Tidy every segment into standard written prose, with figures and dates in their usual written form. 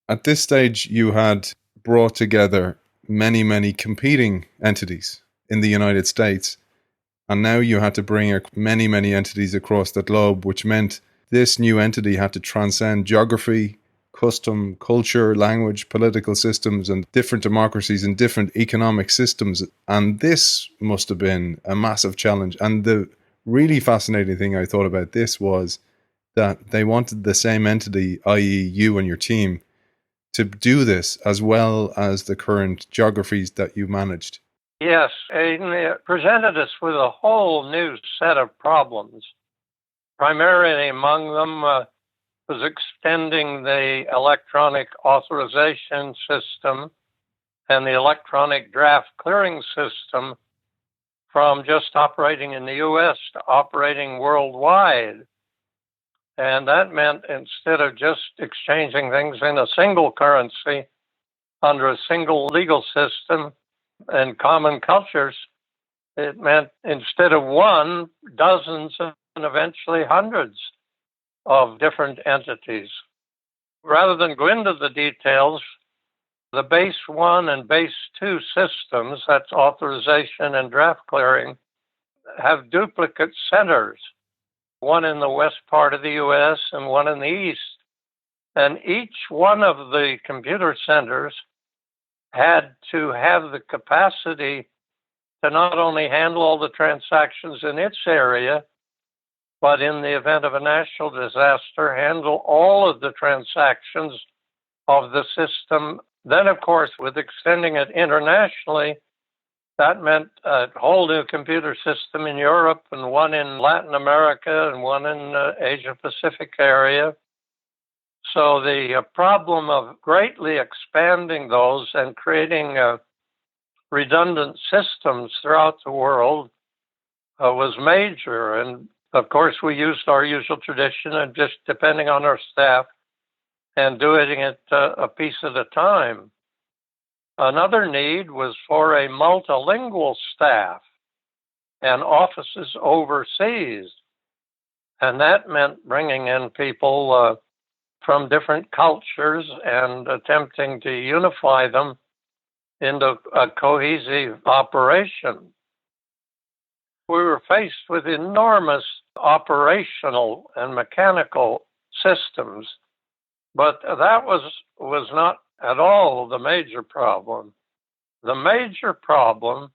At this stage, you had brought together many, many competing entities in the United States. And now you had to bring many, many entities across the globe, which meant this new entity had to transcend geography, custom, culture, language, political systems, and different democracies and different economic systems. And this must have been a massive challenge. And the really fascinating thing I thought about this was that they wanted the same entity, i.e., you and your team, to do this as well as the current geographies that you managed. Yes, it presented us with a whole new set of problems. Primarily among them was extending the electronic authorization system and the electronic draft clearing system from just operating in the U.S. to operating worldwide. And that meant instead of just exchanging things in a single currency under a single legal system and common cultures, it meant instead of one, dozens and eventually hundreds of different entities. Rather than go into the details, the base 1 and base 2 systems, that's authorization and draft clearing, have duplicate centers, one in the west part of the U.S. and one in the east. And each one of the computer centers had to have the capacity to not only handle all the transactions in its area, but in the event of a national disaster, handle all of the transactions of the system. Then, of course, with extending it internationally, that meant a whole new computer system in Europe and one in Latin America and one in the Asia-Pacific area. So the problem of greatly expanding those and creating redundant systems throughout the world was major. And of course, we used our usual tradition of just depending on our staff and doing it a piece at a time. Another need was for a multilingual staff and offices overseas. And that meant bringing in people from different cultures and attempting to unify them into a cohesive operation. We were faced with enormous operational and mechanical systems, but that was not at all the major problem. The major problem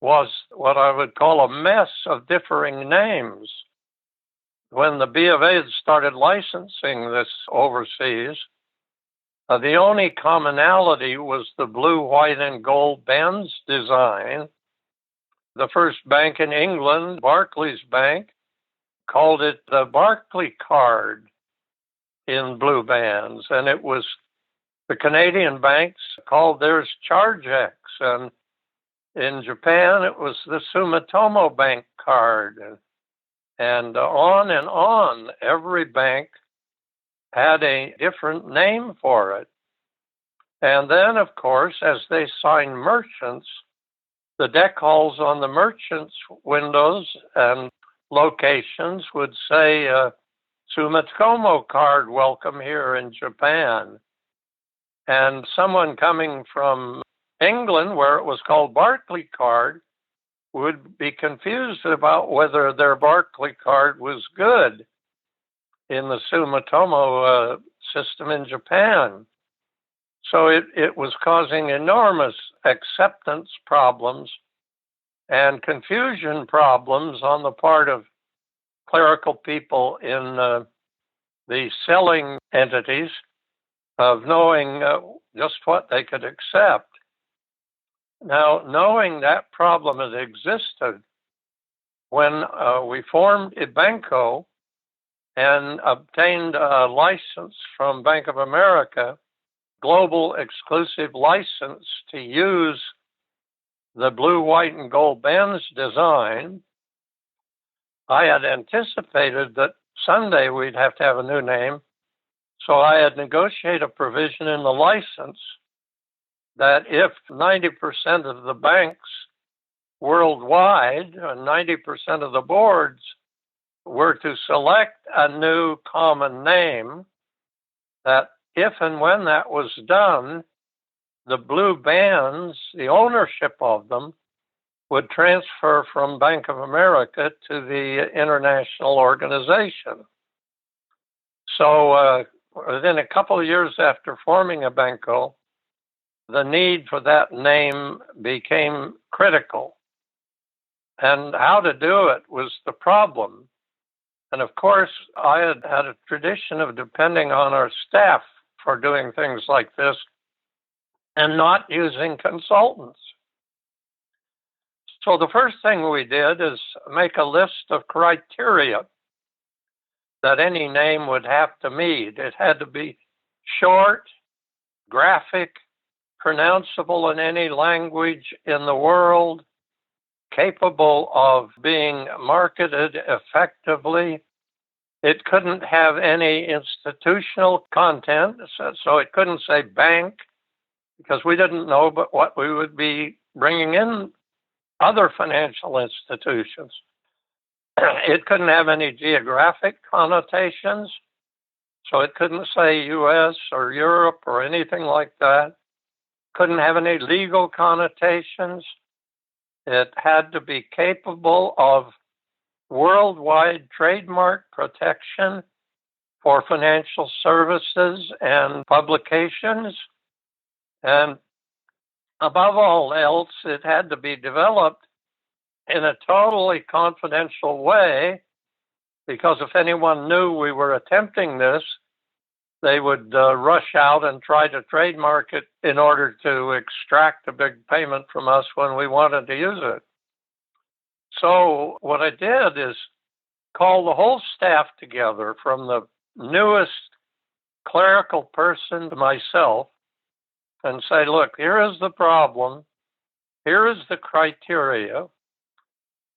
was what I would call a mess of differing names. When the B of A had started licensing this overseas, the only commonality was the blue, white, and gold bands design. The first bank in England, Barclays Bank, called it the Barclay card in blue bands, and it was the Canadian banks called theirs Chaordic, and in Japan it was the Sumitomo Bank card, and on. Every bank had a different name for it. And then, of course, as they signed merchants, the decals on the merchants' windows and locations would say, Sumitomo card, welcome here in Japan. And someone coming from England, where it was called Barclay card, would be confused about whether their Barclay card was good in the Sumitomo system in Japan. So it was causing enormous acceptance problems and confusion problems on the part of clerical people in the selling entities of knowing just what they could accept. Now, knowing that problem had existed, when we formed Ibanco and obtained a license from Bank of America, global exclusive license to use the blue, white, and gold bands design, I had anticipated that someday we'd have to have a new name. So I had negotiated a provision in the license that if 90% of the banks worldwide and 90% of the boards were to select a new common name, that if and when that was done, the blue bands, the ownership of them, would transfer from Bank of America to the international organization. So within a couple of years after forming Ibanco, the need for that name became critical. And how to do it was the problem. And of course, I had a tradition of depending on our staff for doing things like this and not using consultants. So the first thing we did is make a list of criteria that any name would have to meet. It had to be short, graphic, pronounceable in any language in the world, capable of being marketed effectively. It couldn't have any institutional content, so it couldn't say bank, because we didn't know but what we would be bringing in other financial institutions. It couldn't have any geographic connotations, so it couldn't say US or Europe or anything like that. Couldn't have any legal connotations. It had to be capable of worldwide trademark protection for financial services and publications. And above all else, it had to be developed in a totally confidential way, because if anyone knew we were attempting this, they would rush out and try to trademark it in order to extract a big payment from us when we wanted to use it. So what I did is call the whole staff together, from the newest clerical person to myself, and say, look, here is the problem, here is the criteria,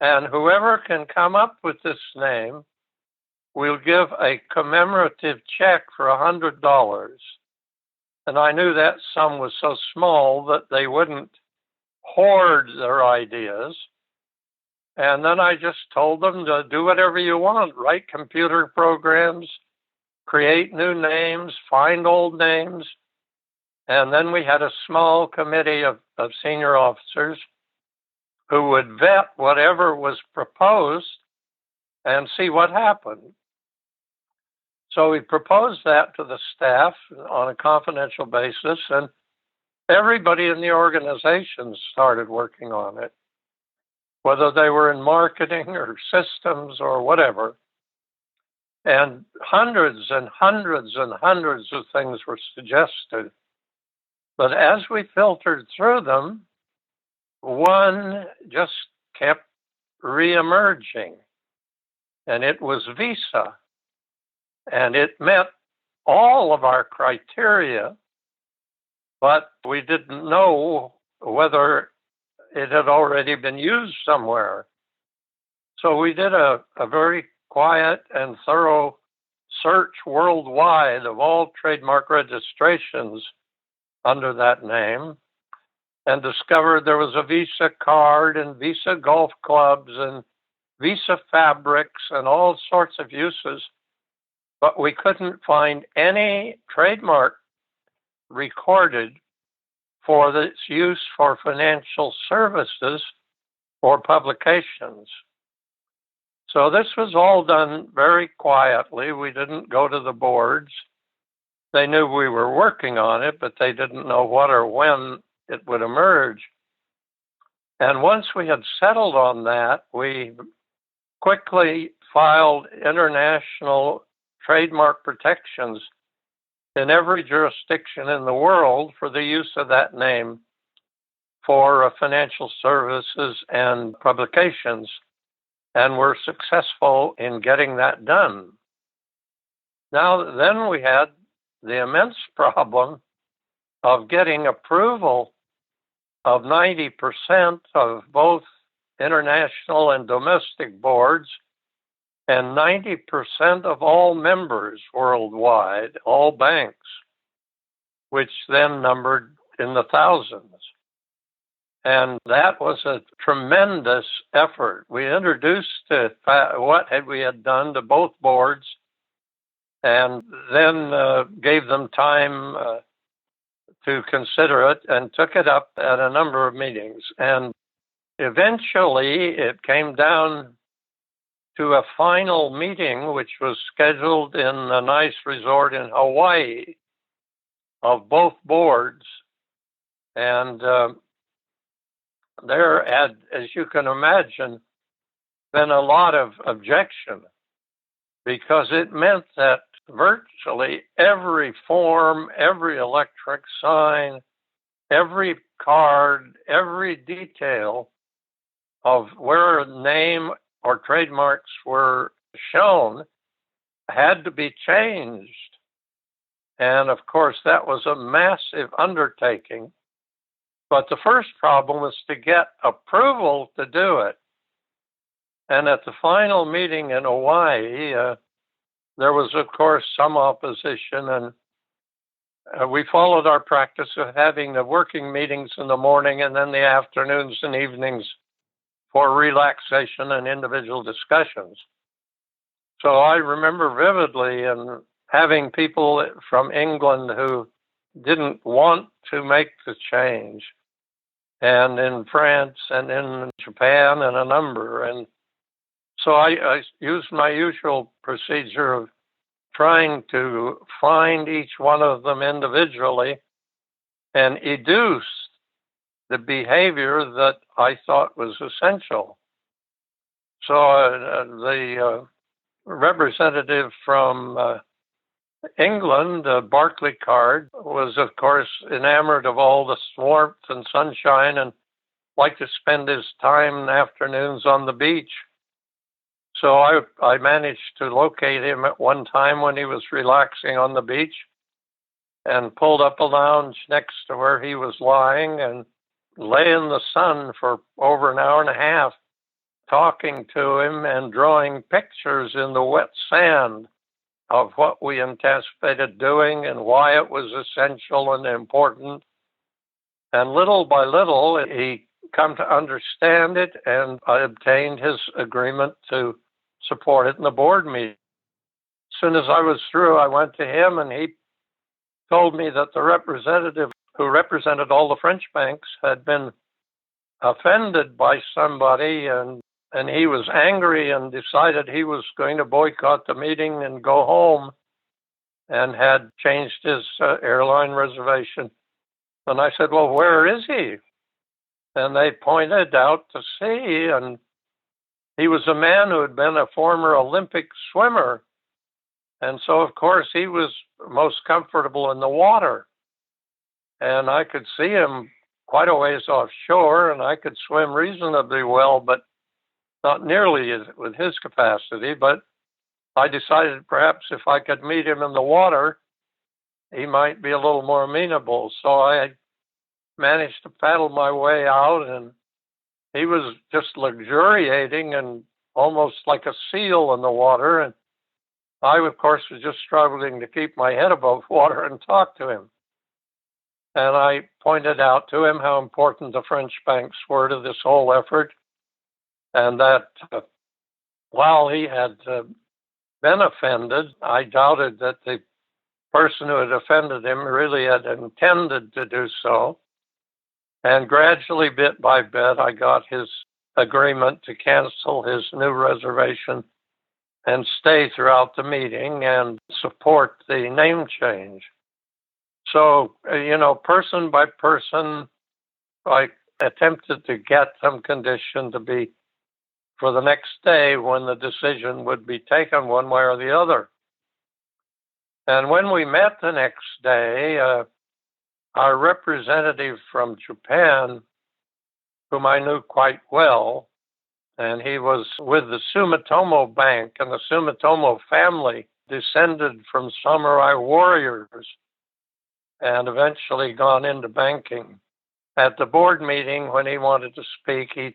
and whoever can come up with this name, we'll give a commemorative check for $100. And I knew that sum was so small that they wouldn't hoard their ideas. And then I just told them to do whatever you want, write computer programs, create new names, find old names. And then we had a small committee of senior officers who would vet whatever was proposed and see what happened. So we proposed that to the staff on a confidential basis, and everybody in the organization started working on it, whether they were in marketing or systems or whatever. And hundreds and hundreds and hundreds of things were suggested. But as we filtered through them, one just kept reemerging, and it was Visa. And it met all of our criteria, but we didn't know whether it had already been used somewhere. So we did a very quiet and thorough search worldwide of all trademark registrations under that name, and discovered there was a Visa card and Visa golf clubs and Visa fabrics and all sorts of uses. But we couldn't find any trademark recorded for its use for financial services or publications. So this was all done very quietly. We didn't go to the boards. They knew we were working on it, but they didn't know what or when it would emerge. And once we had settled on that, we quickly filed international trademark protections in every jurisdiction in the world for the use of that name for financial services and publications, and were successful in getting that done. Now, then we had the immense problem of getting approval of 90% of both international and domestic boards, and 90% of all members worldwide, all banks, which then numbered in the thousands. And that was a tremendous effort. We introduced what we had done to both boards, and then gave them time to consider it and took it up at a number of meetings. And eventually it came down to a final meeting, which was scheduled in a nice resort in Hawaii of both boards. And there had, as you can imagine, been a lot of objection because it meant that virtually every form, every electric sign, every card, every detail of where a name or trademarks were shown had to be changed. And of course, that was a massive undertaking. But the first problem was to get approval to do it. And at the final meeting in Hawaii, there was, of course, some opposition, and we followed our practice of having the working meetings in the morning and then the afternoons and evenings for relaxation and individual discussions. So I remember vividly and having people from England who didn't want to make the change, and in France and in Japan and a number. And so I used my usual procedure of trying to find each one of them individually and educe the behavior that I thought was essential. So the representative from England, Barclaycard, was, of course, enamored of all the warmth and sunshine and liked to spend his time afternoons on the beach. So I managed to locate him at one time when he was relaxing on the beach and pulled up a lounge next to where he was lying and lay in the sun for over an hour and a half, talking to him and drawing pictures in the wet sand of what we anticipated doing and why it was essential and important. And little by little, he come to understand it, and I obtained his agreement to support it in the board meeting. As soon as I was through, I went to him, and he told me that the representative who represented all the French banks had been offended by somebody, and he was angry and decided he was going to boycott the meeting and go home, and had changed his airline reservation. And I said, well, where is he? And they pointed out to sea, and he was a man who had been a former Olympic swimmer. And so, of course, he was most comfortable in the water. And I could see him quite a ways offshore, and I could swim reasonably well, but not nearly with his capacity. But I decided perhaps if I could meet him in the water, he might be a little more amenable. So I managed to paddle my way out, and he was just luxuriating and almost like a seal in the water. And I, of course, was just struggling to keep my head above water and talk to him. And I pointed out to him how important the French banks were to this whole effort, and that while he had been offended, I doubted that the person who had offended him really had intended to do so. And gradually, bit by bit, I got his agreement to cancel his new reservation and stay throughout the meeting and support the name change. So, person by person, I attempted to get some condition to be for the next day when the decision would be taken one way or the other. And when we met the next day, our representative from Japan, whom I knew quite well, and he was with the Sumitomo Bank, and the Sumitomo family descended from samurai warriors and eventually gone into banking. At the board meeting, when he wanted to speak, he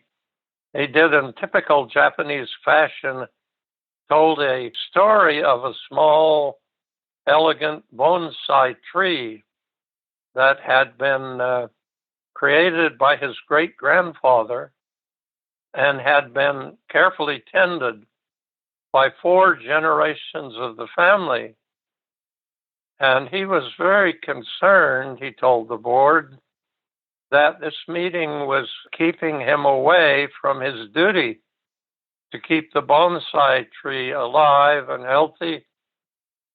did in typical Japanese fashion, told a story of a small, elegant bonsai tree that had been created by his great-grandfather and had been carefully tended by 4 generations of the family. And he was very concerned, he told the board, that this meeting was keeping him away from his duty to keep the bonsai tree alive and healthy.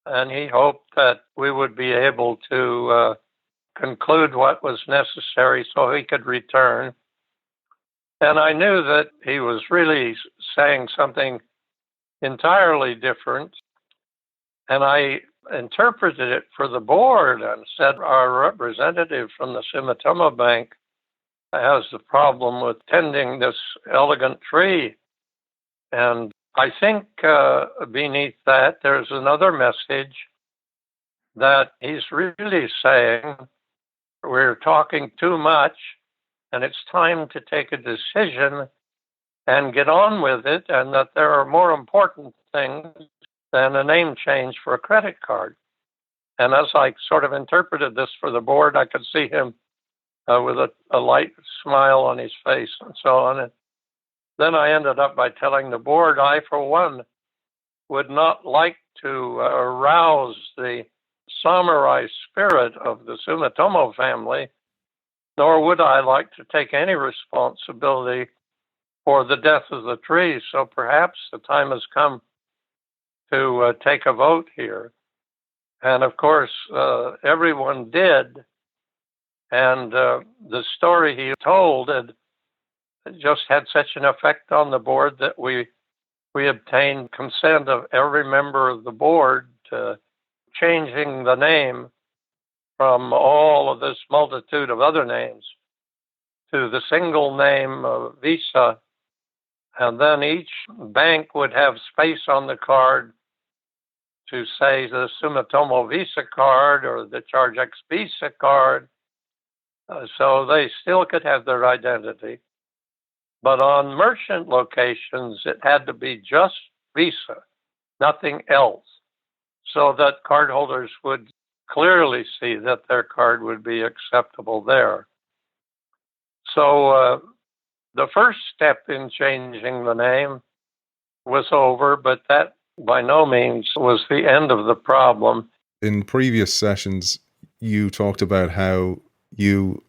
And he hoped that we would be able to conclude what was necessary so he could return. And I knew that he was really saying something entirely different. And I interpreted it for the board and said, our representative from the Sumitomo Bank has the problem with tending this elegant tree. And I think beneath that, there's another message that he's really saying, we're talking too much, and it's time to take a decision and get on with it, and that there are more important things than a name change for a credit card. And as I sort of interpreted this for the board, I could see him with a light smile on his face and so on. And then I ended up by telling the board, I, for one, would not like to arouse the samurai spirit of the Sumitomo family, nor would I like to take any responsibility for the death of the tree. So perhaps the time has come to take a vote here. And of course, everyone did. And the story he told had just had such an effect on the board that we obtained consent of every member of the board to changing the name from all of this multitude of other names to the single name of Visa. And then each bank would have space on the card to say the Sumitomo Visa card or the Chaordic Visa card, so they still could have their identity. But on merchant locations, it had to be just Visa, nothing else, so that cardholders would clearly see that their card would be acceptable there. So the first step in changing the name was over, but that by no means was the end of the problem. In previous sessions, you talked about how you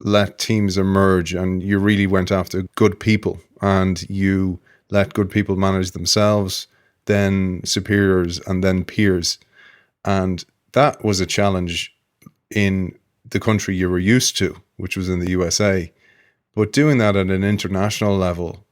let teams emerge and you really went after good people and you let good people manage themselves, then superiors and then peers. And that was a challenge in the country you were used to, which was in the USA. But doing that at an international level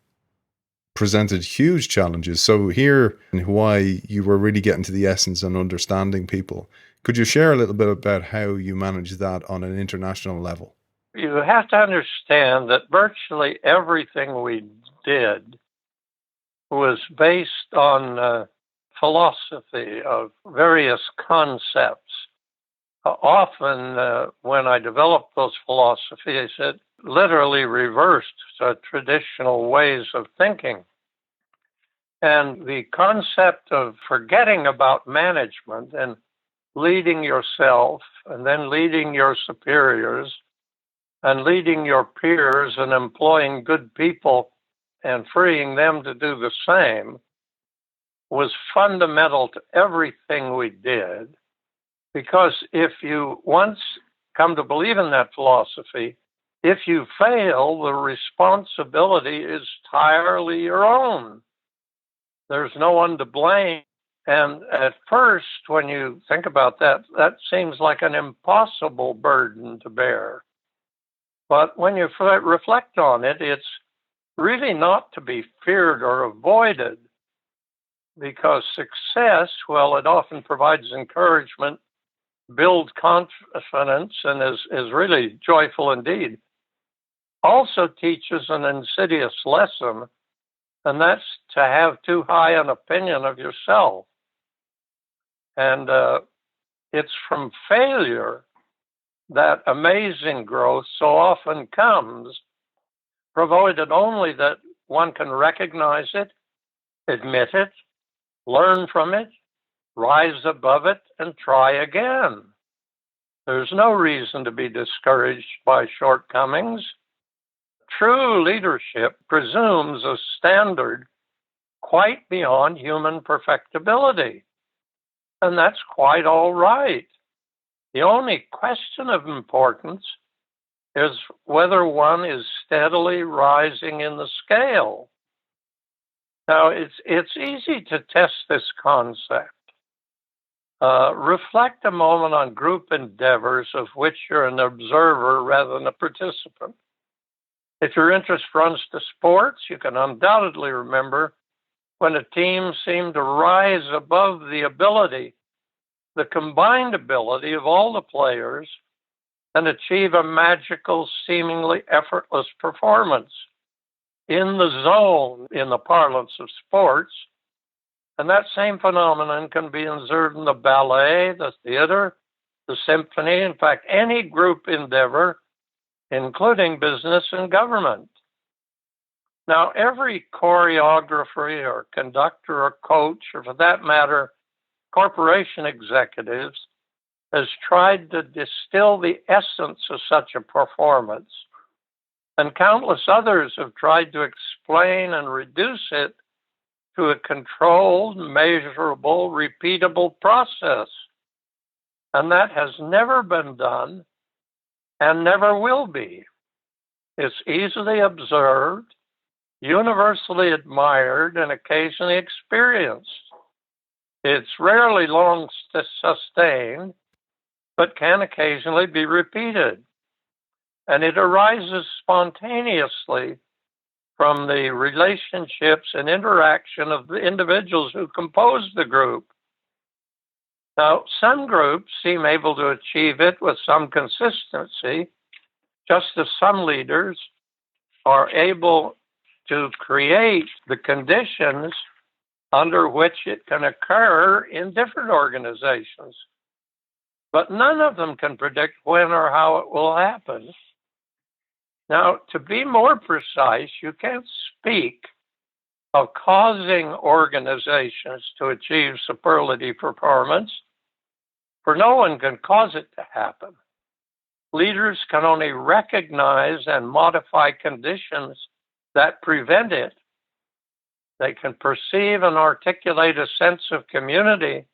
presented huge challenges. So here in Hawaii, you were really getting to the essence and understanding people. Could you share a little bit about how you managed that on an international level? You have to understand that virtually everything we did was based on philosophy of various concepts. Often when I developed those philosophies, it literally reversed traditional ways of thinking. And the concept of forgetting about management and leading yourself and then leading your superiors and leading your peers and employing good people and freeing them to do the same was fundamental to everything we did. Because if you once come to believe in that philosophy, if you fail, the responsibility is entirely your own. There's no one to blame. And at first, when you think about that, that seems like an impossible burden to bear. But when you reflect on it, it's really not to be feared or avoided, because success, well, it often provides encouragement, builds confidence, and is really joyful indeed. Also teaches an insidious lesson, and that's to have too high an opinion of yourself. And it's from failure that amazing growth so often comes, provided only that one can recognize it, admit it, learn from it, rise above it, and try again. There's no reason to be discouraged by shortcomings. True leadership presumes a standard quite beyond human perfectibility. and that's quite all right. The only question of importance is whether one is steadily rising in the scale. Now, it's easy to test this concept. Reflect a moment on group endeavors of which you're an observer rather than a participant. If your interest runs to sports, you can undoubtedly remember when a team seemed to rise above the combined ability of all the players, and achieve a magical, seemingly effortless performance in the zone, in the parlance of sports. And that same phenomenon can be observed in the ballet, the theater, the symphony, in fact, any group endeavor, including business and government. Now, every choreographer or conductor or coach, or for that matter, corporation executives, has tried to distill the essence of such a performance, and countless others have tried to explain and reduce it to a controlled, measurable, repeatable process. And that has never been done and never will be. It's easily observed, universally admired, and occasionally experienced. It's rarely long sustained, but can occasionally be repeated. And it arises spontaneously from the relationships and interaction of the individuals who compose the group. Now, some groups seem able to achieve it with some consistency, just as some leaders are able to create the conditions under which it can occur in different organizations. But none of them can predict when or how it will happen. Now, to be more precise, you can't speak of causing organizations to achieve superlative performance, for no one can cause it to happen. Leaders can only recognize and modify conditions that prevent it. They can perceive and articulate a sense of community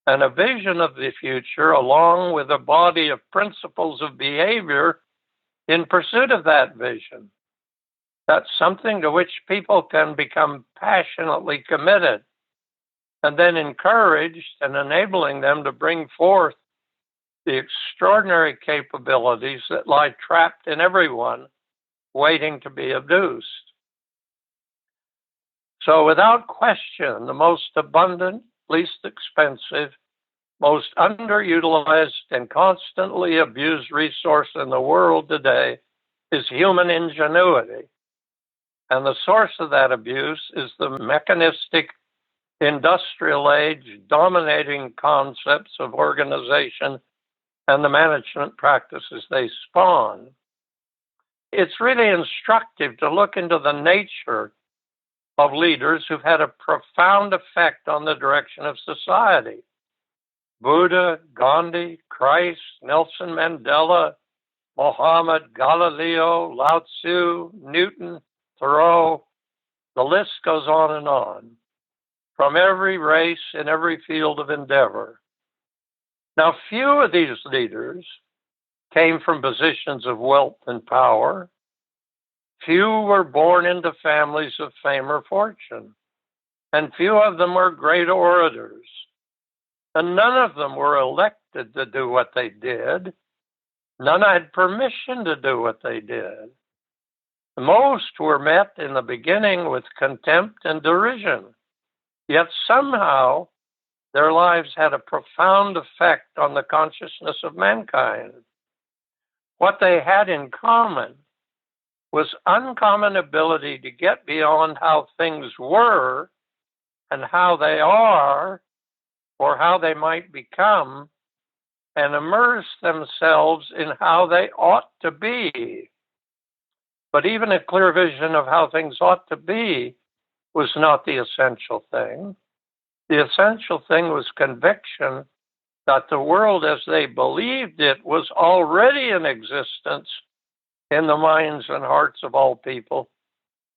and a vision of the future, along with a body of principles of behavior in pursuit of that vision. That's something to which people can become passionately committed, and then encouraged and enabling them to bring forth the extraordinary capabilities that lie trapped in everyone, waiting to be abduced. So without question, the most abundant, least expensive, most underutilized and constantly abused resource in the world today is human ingenuity. And the source of that abuse is the mechanistic industrial age dominating concepts of organization and the management practices they spawn. It's really instructive to look into the nature of leaders who've had a profound effect on the direction of society. Buddha, Gandhi, Christ, Nelson Mandela, Mohammed, Galileo, Lao Tzu, Newton, Thoreau, the list goes on and on, from every race in every field of endeavor. Now, few of these leaders came from positions of wealth and power. Few were born into families of fame or fortune, and few of them were great orators. And none of them were elected to do what they did. None had permission to do what they did. Most were met in the beginning with contempt and derision. Yet somehow their lives had a profound effect on the consciousness of mankind. What they had in common was uncommon ability to get beyond how things were and how they are, or how they might become, and immerse themselves in how they ought to be. But even a clear vision of how things ought to be was not the essential thing. The essential thing was conviction that the world as they believed it was already in existence in the minds and hearts of all people,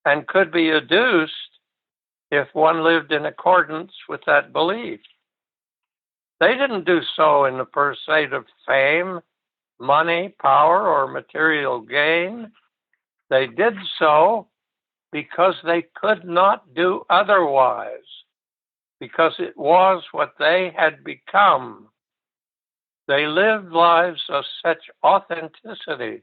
and could be adduced if one lived in accordance with that belief. They didn't do so in the pursuit of fame, money, power, or material gain. They did so because they could not do otherwise, because it was what they had become. They lived lives of such authenticity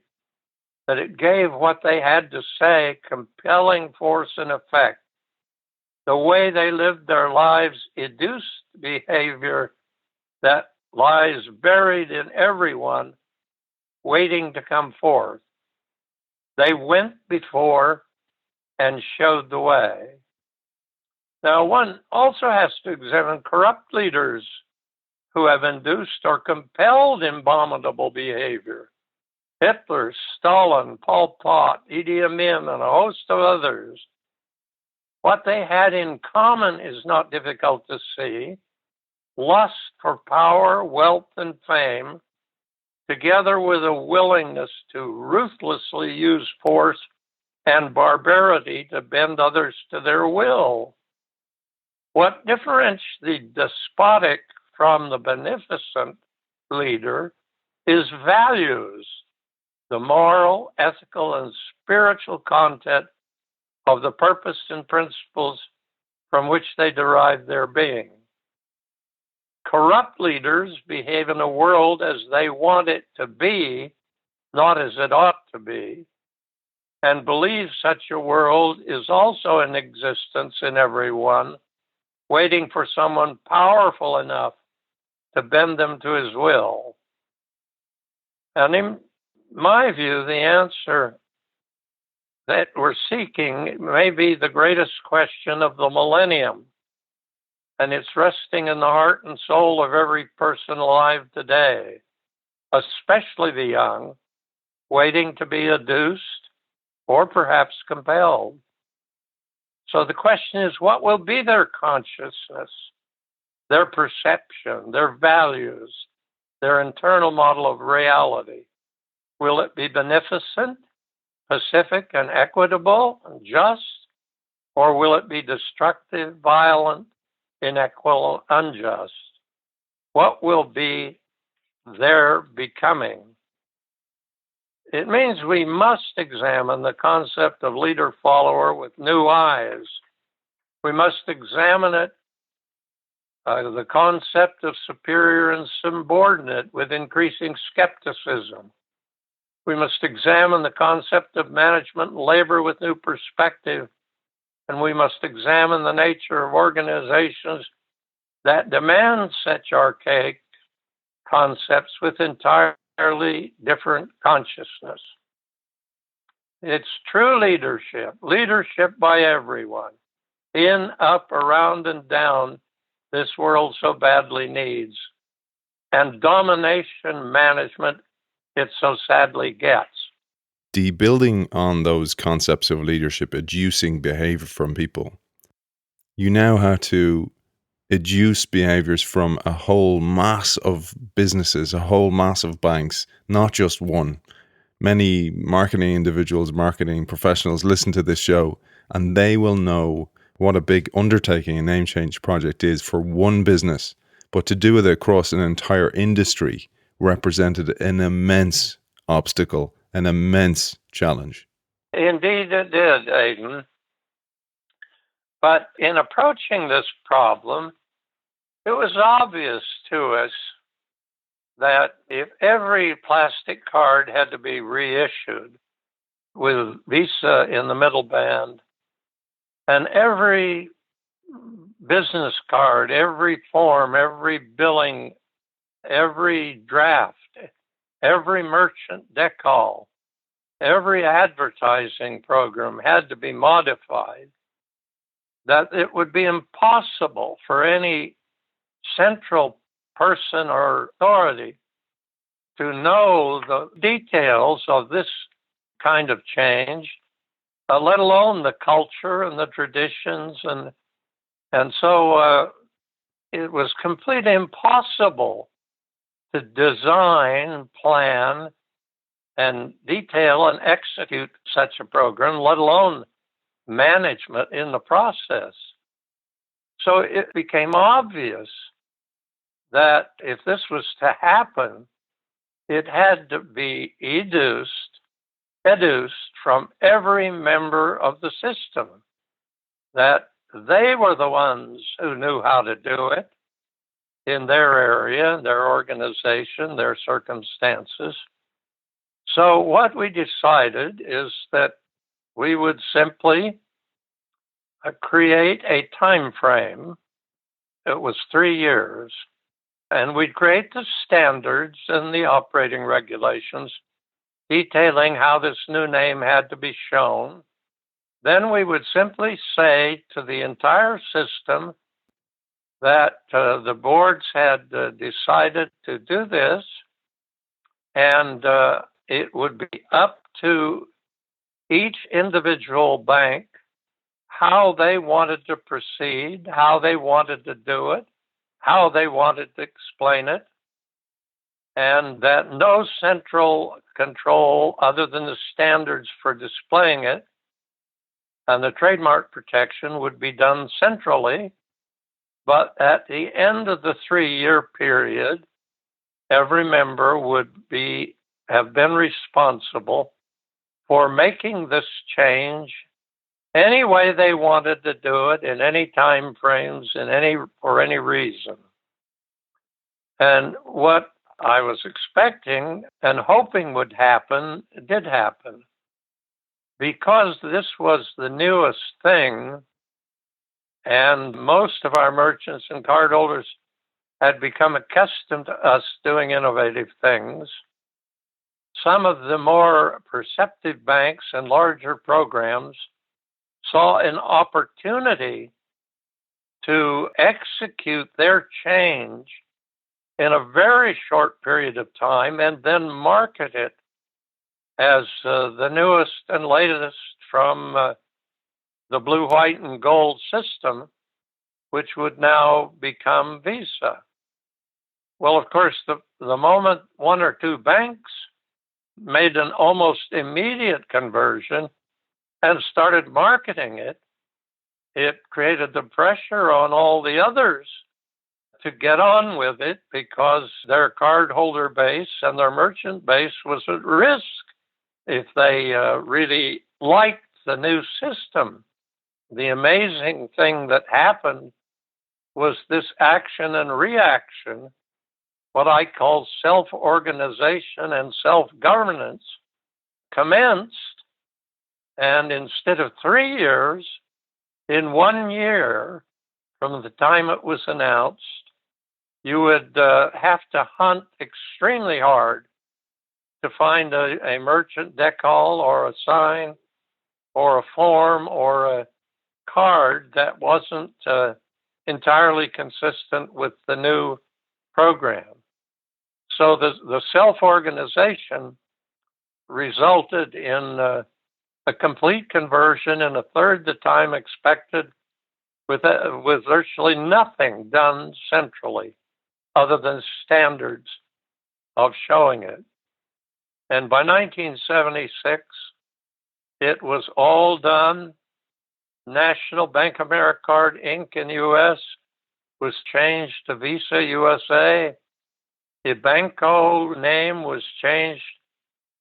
that it gave what they had to say compelling force and effect. The way they lived their lives educed behavior that lies buried in everyone waiting to come forth. They went before and showed the way. Now, one also has to examine corrupt leaders who have induced or compelled abominable behavior. Hitler, Stalin, Pol Pot, Idi Amin, and a host of others. What they had in common is not difficult to see. Lust for power, wealth, and fame, together with a willingness to ruthlessly use force and barbarity to bend others to their will. What differentiates the despotic from the beneficent leader is values, the moral, ethical, and spiritual content of the purpose and principles from which they derive their being. Corrupt leaders behave in the world as they want it to be, not as it ought to be, and believe such a world is also in existence in everyone, waiting for someone powerful enough to bend them to his will. And in my view, the answer that we're seeking may be the greatest question of the millennium, and it's resting in the heart and soul of every person alive today, especially the young, waiting to be educed or perhaps compelled. So the question is, what will be their consciousness, their perception, their values, their internal model of reality? Will it be beneficent, pacific, and equitable and just? Or will it be destructive, violent, inequitable, unjust? What will be their becoming? It means we must examine the concept of leader-follower with new eyes. We must examine it, the concept of superior and subordinate, with increasing skepticism. We must examine the concept of management and labor with new perspective, and we must examine the nature of organizations that demand such archaic concepts with entirely different consciousness. It's true leadership, leadership by everyone, in, up, around, and down, this world so badly needs, and domination management it so sadly gets. Building on those concepts of leadership, educing behavior from people, you now have to educe behaviors from a whole mass of businesses, a whole mass of banks, not just one. Many marketing individuals, marketing professionals listen to this show and they will know what a big undertaking a name change project is for one business, but to do it across an entire industry represented an immense obstacle, an immense challenge. Indeed it did, Aidan. But in approaching this problem, it was obvious to us that if every plastic card had to be reissued with Visa in the middle band, and every business card, every form, every billing, every draft, every merchant decal, every advertising program had to be modified, that it would be impossible for any central person or authority to know the details of this kind of change, let alone the culture and the traditions. And so it was completely impossible to design, plan, and detail and execute such a program, let alone management in the process. So it became obvious that if this was to happen, it had to be educed from every member of the system, that they were the ones who knew how to do it in their area, their organization, their circumstances. So what we decided is that we would simply create a time frame. It was 3 years, and we'd create the standards and the operating regulations detailing how this new name had to be shown. Then we would simply say to the entire system that the boards had decided to do this, and it would be up to each individual bank how they wanted to proceed, how they wanted to do it, how they wanted to explain it, and that no central control other than the standards for displaying it and the trademark protection would be done centrally. But at the end of the 3-year period, every member would have been responsible for making this change any way they wanted to do it, in any time frames, for any reason. And what I was expecting and hoping would happen did happen. Because this was the newest thing, and most of our merchants and cardholders had become accustomed to us doing innovative things, some of the more perceptive banks and larger programs saw an opportunity to execute their change in a very short period of time and then market it as the newest and latest from the blue, white, and gold system, which would now become Visa. Well, of course, the moment one or two banks made an almost immediate conversion and started marketing it, it created the pressure on all the others to get on with it because their cardholder base and their merchant base was at risk if they really liked the new system. The amazing thing that happened was this action and reaction, what I call self-organization and self-governance, commenced. And instead of 3 years, in 1 year from the time it was announced, you would have to hunt extremely hard to find a merchant decal or a sign or a form or a card that wasn't entirely consistent with the new program. So the self-organization resulted in a complete conversion in a third the time expected, with virtually nothing done centrally other than standards of showing it. And by 1976, it was all done. National Bank AmeriCard Inc. in the U.S. was changed to Visa USA. Ibanco name was changed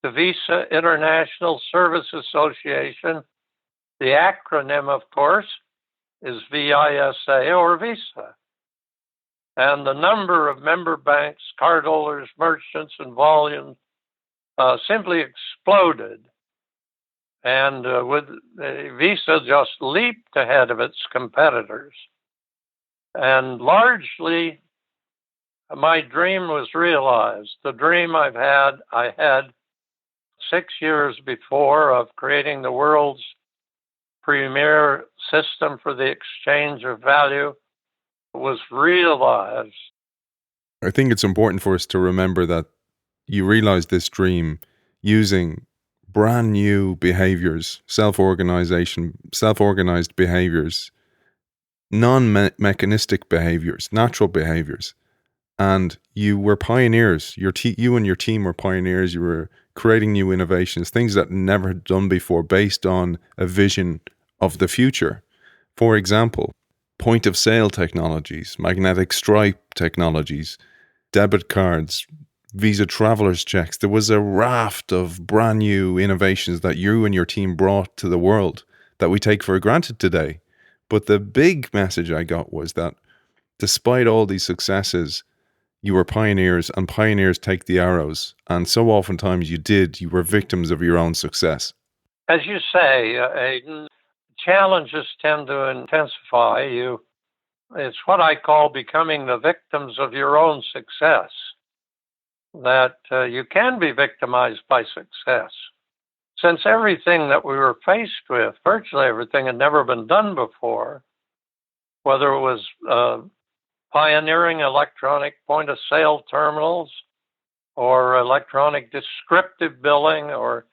to Visa International Service Association. The acronym, of course, is VISA or Visa. And the number of member banks, cardholders, merchants, and volume simply exploded. And with Visa just leaped ahead of its competitors. And largely, my dream was realized. The dream I had 6 years before of creating the world's premier system for the exchange of value was realized. I think it's important for us to remember that you realized this dream using brand new behaviors, self-organized behaviors, non-mechanistic behaviors, natural behaviors. And you were pioneers. You and your team were pioneers. You were creating new innovations, things that never had done before, based on a vision of the future. For example, point of sale technologies, magnetic stripe technologies, debit cards, Visa traveler's checks. There was a raft of brand new innovations that you and your team brought to the world that we take for granted today. But the big message I got was that despite all these successes, you were pioneers, and pioneers take the arrows. And so oftentimes you were victims of your own success. As you say, Aidan, challenges tend to intensify. It's what I call becoming the victims of your own success, that you can be victimized by success. Since everything that we were faced with, virtually everything, had never been done before, whether it was pioneering electronic point-of-sale terminals or electronic descriptive billing or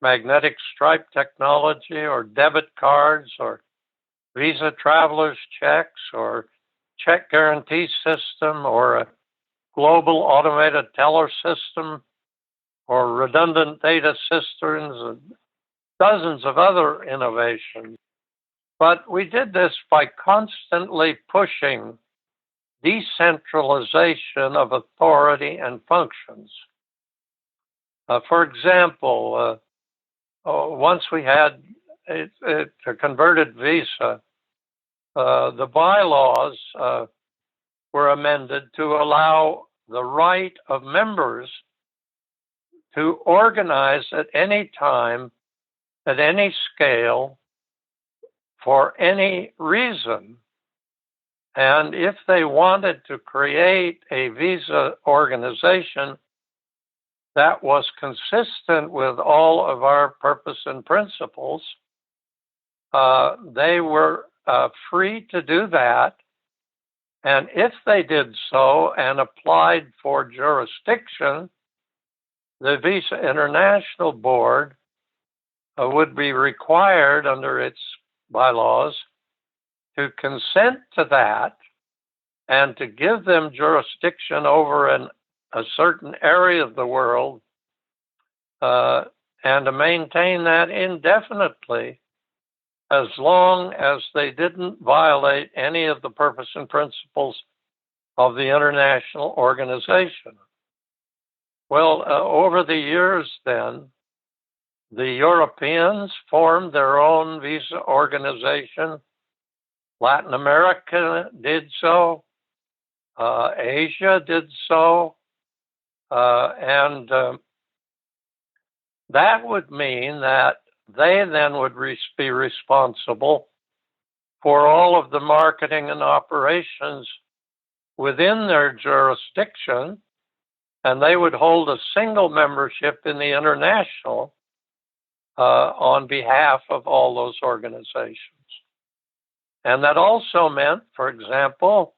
magnetic stripe technology or debit cards or Visa traveler's checks or check guarantee system or a global automated teller system or redundant data cisterns and dozens of other innovations. But we did this by constantly pushing decentralization of authority and functions. For example, once we had a converted Visa, the bylaws were amended to allow the right of members to organize at any time, at any scale, for any reason. And if they wanted to create a Visa organization that was consistent with all of our purpose and principles, they were free to do that. And if they did so and applied for jurisdiction, the Visa International Board would be required under its bylaws to consent to that and to give them jurisdiction over a certain area of the world and to maintain that indefinitely as long as they didn't violate any of the purpose and principles of the international organization. Well, over the years then, the Europeans formed their own Visa organization. Latin America did so. Asia did so. And that would mean that they then would be responsible for all of the marketing and operations within their jurisdiction, and they would hold a single membership in the international on behalf of all those organizations. And that also meant, for example,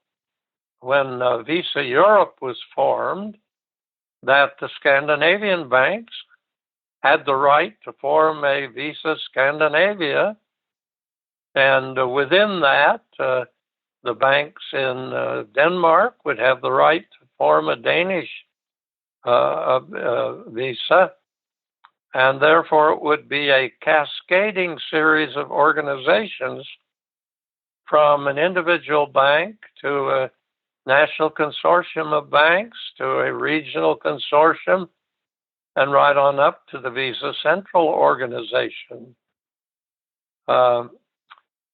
when Visa Europe was formed, that the Scandinavian banks had the right to form a Visa Scandinavia, and within that, the banks in Denmark would have the right to form a Danish Visa, and therefore it would be a cascading series of organizations from an individual bank to a national consortium of banks to a regional consortium and right on up to the Visa Central Organization. And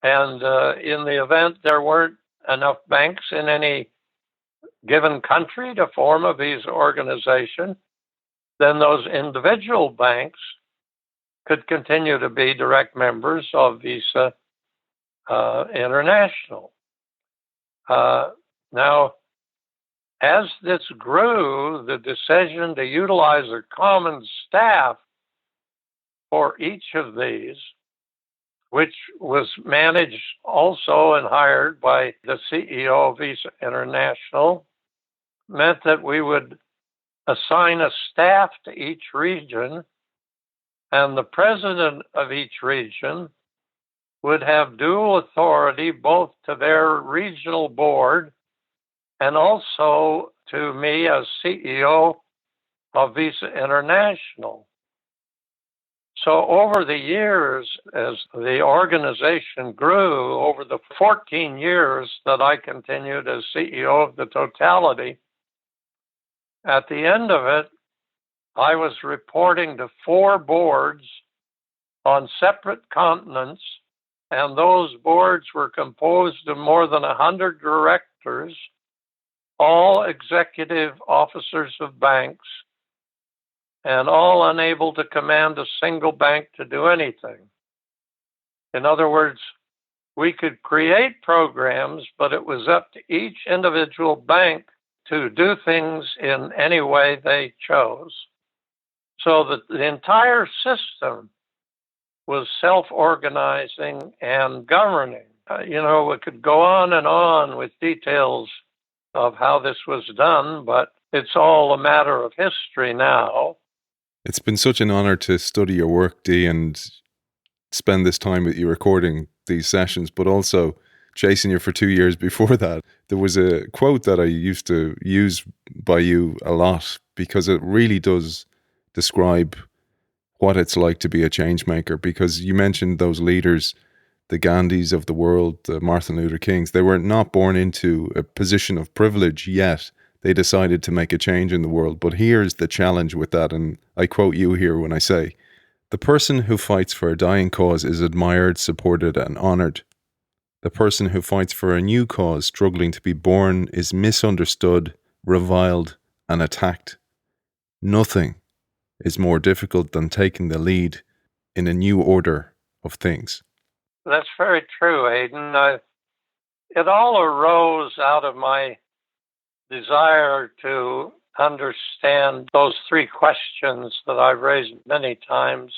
in the event there weren't enough banks in any given country to form a Visa organization, then those individual banks could continue to be direct members of Visa International. Now, as this grew, the decision to utilize a common staff for each of these, which was managed also and hired by the CEO of Visa International, meant that we would assign a staff to each region, and the president of each region would have dual authority both to their regional board and also to me as CEO of Visa International. So over the years, as the organization grew, over the 14 years that I continued as CEO of the totality, at the end of it, I was reporting to 4 boards on separate continents, and those boards were composed of more than 100 directors, all executive officers of banks, and all unable to command a single bank to do anything. In other words, we could create programs, but it was up to each individual bank to do things in any way they chose. So that the entire system was self-organizing and governing. We could go on and on with details of how this was done, but it's all a matter of history now. It's been such an honor to study your work, Dee, and spend this time with you recording these sessions, but also chasing you for 2 years before that. There was a quote that I used to use by you a lot because it really does describe what it's like to be a change maker, because you mentioned those leaders, the Gandhis of the world, the Martin Luther Kings. They were not born into a position of privilege yet. They decided to make a change in the world. But here's the challenge with that, and I quote you here when I say, "The person who fights for a dying cause is admired, supported, and honored. The person who fights for a new cause struggling to be born is misunderstood, reviled, and attacked. Nothing is more difficult than taking the lead in a new order of things." That's very true, Aidan. It all arose out of my desire to understand those 3 questions that I've raised many times.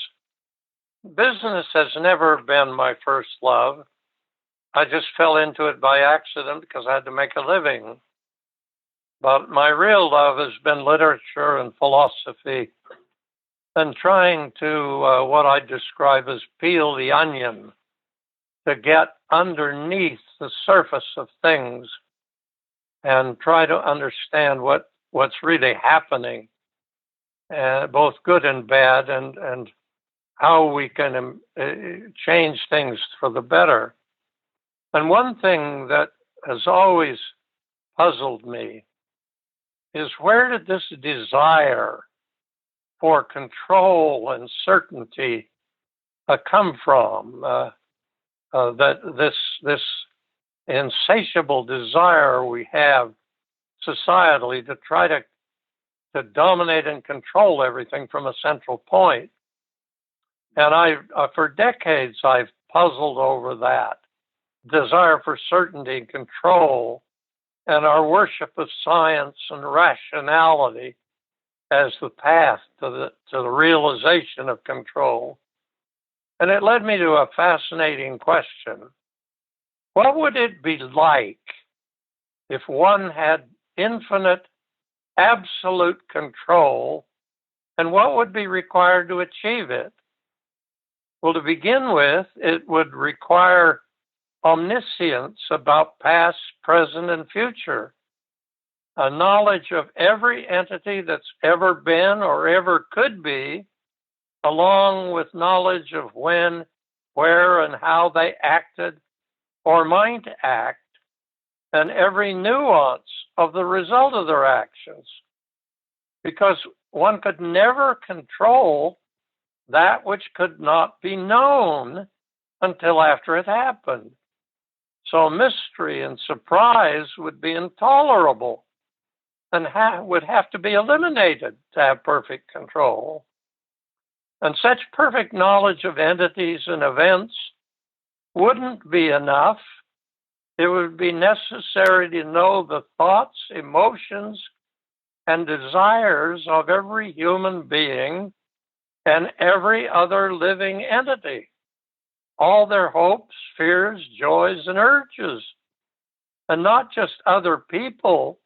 Business has never been my first love. I just fell into it by accident because I had to make a living. But my real love has been literature and philosophy, and trying to what I describe as peel the onion, to get underneath the surface of things and try to understand what's really happening, both good and bad, and how we can change things for the better. And one thing that has always puzzled me is, where did this desire for control and certainty come from? That this insatiable desire we have societally to try to dominate and control everything from a central point. And for decades, I've puzzled over that desire for certainty and control, and our worship of science and rationality as the path to the realization of control. And it led me to a fascinating question. What would it be like if one had infinite, absolute control, and what would be required to achieve it? Well, to begin with, it would require omniscience about past, present, and future, a knowledge of every entity that's ever been or ever could be, along with knowledge of when, where, and how they acted or might act, and every nuance of the result of their actions. Because one could never control that which could not be known until after it happened. So mystery and surprise would be intolerable and would have to be eliminated to have perfect control. And such perfect knowledge of entities and events wouldn't be enough. It would be necessary to know the thoughts, emotions, and desires of every human being and every other living entity, all their hopes, fears, joys, and urges, and not just other people,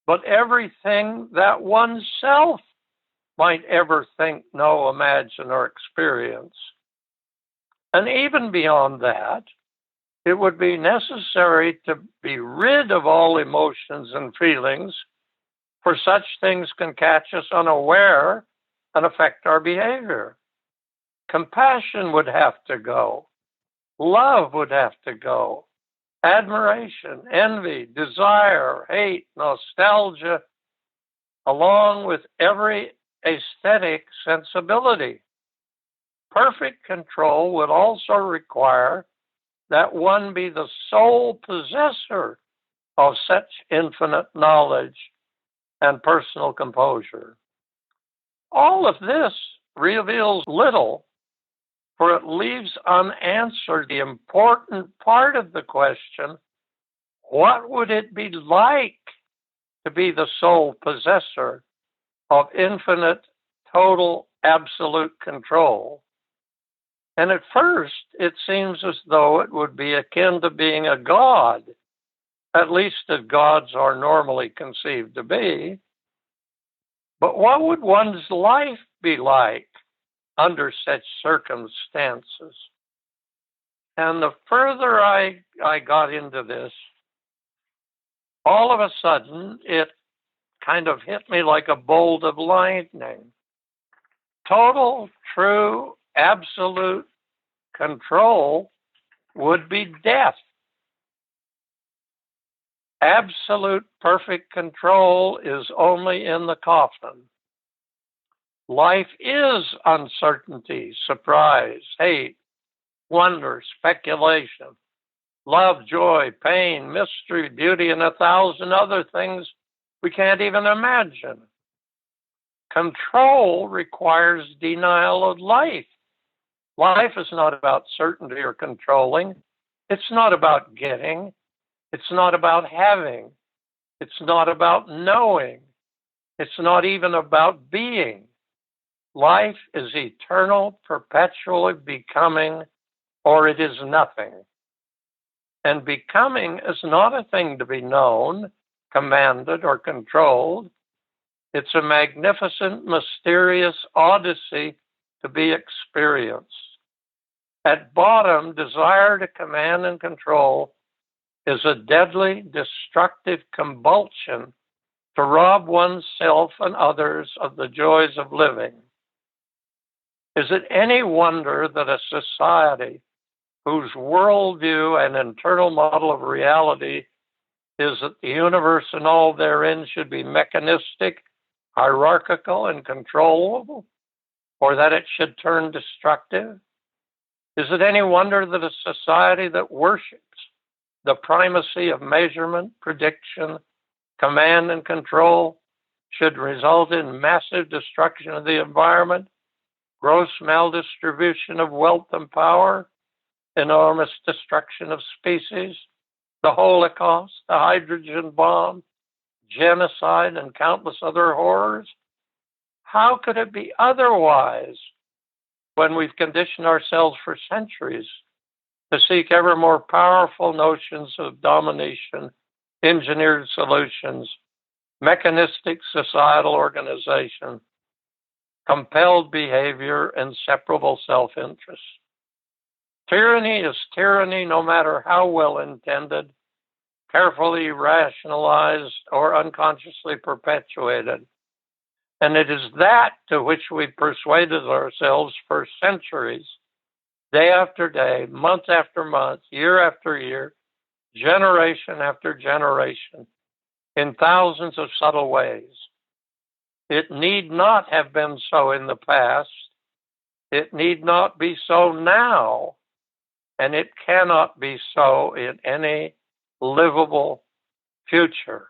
but everything that oneself might ever think, know, imagine, or experience. And even beyond that, it would be necessary to be rid of all emotions and feelings, for such things can catch us unaware and affect our behavior. Compassion would have to go. Love would have to go. Admiration, envy, desire, hate, nostalgia, along with every aesthetic sensibility. Perfect control would also require that one be the sole possessor of such infinite knowledge and personal composure. All of this reveals little, for it leaves unanswered the important part of the question: what would it be like to be the sole possessor of infinite, total, absolute control? And at first, it seems as though it would be akin to being a god, at least as gods are normally conceived to be. But what would one's life be like under such circumstances? And the further I got into this, all of a sudden, it kind of hit me like a bolt of lightning. Total, true, absolute control would be death. Absolute, perfect control is only in the coffin. Life is uncertainty, surprise, hate, wonder, speculation, love, joy, pain, mystery, beauty, and 1,000 other things we can't even imagine. Control requires denial of life. Life is not about certainty or controlling. It's not about getting. It's not about having. It's not about knowing. It's not even about being. Life is eternal, perpetually becoming, or it is nothing. And becoming is not a thing to be known, commanded, or controlled. It's a magnificent, mysterious odyssey to be experienced. At bottom, desire to command and control is a deadly, destructive compulsion to rob oneself and others of the joys of living. Is it any wonder that a society whose worldview and internal model of reality is that the universe and all therein should be mechanistic, hierarchical, and controllable, or that it should turn destructive? Is it any wonder that a society that worships the primacy of measurement, prediction, command, and control should result in massive destruction of the environment, gross maldistribution of wealth and power, enormous destruction of species, the Holocaust, the hydrogen bomb, genocide, and countless other horrors? How could it be otherwise when we've conditioned ourselves for centuries to seek ever more powerful notions of domination, engineered solutions, mechanistic societal organization, compelled behavior, and separable self-interest? Tyranny is tyranny no matter how well intended, carefully rationalized, or unconsciously perpetuated. And it is that to which we persuaded ourselves for centuries, day after day, month after month, year after year, generation after generation, in thousands of subtle ways. It need not have been so in the past. It need not be so now. And it cannot be so in any livable future.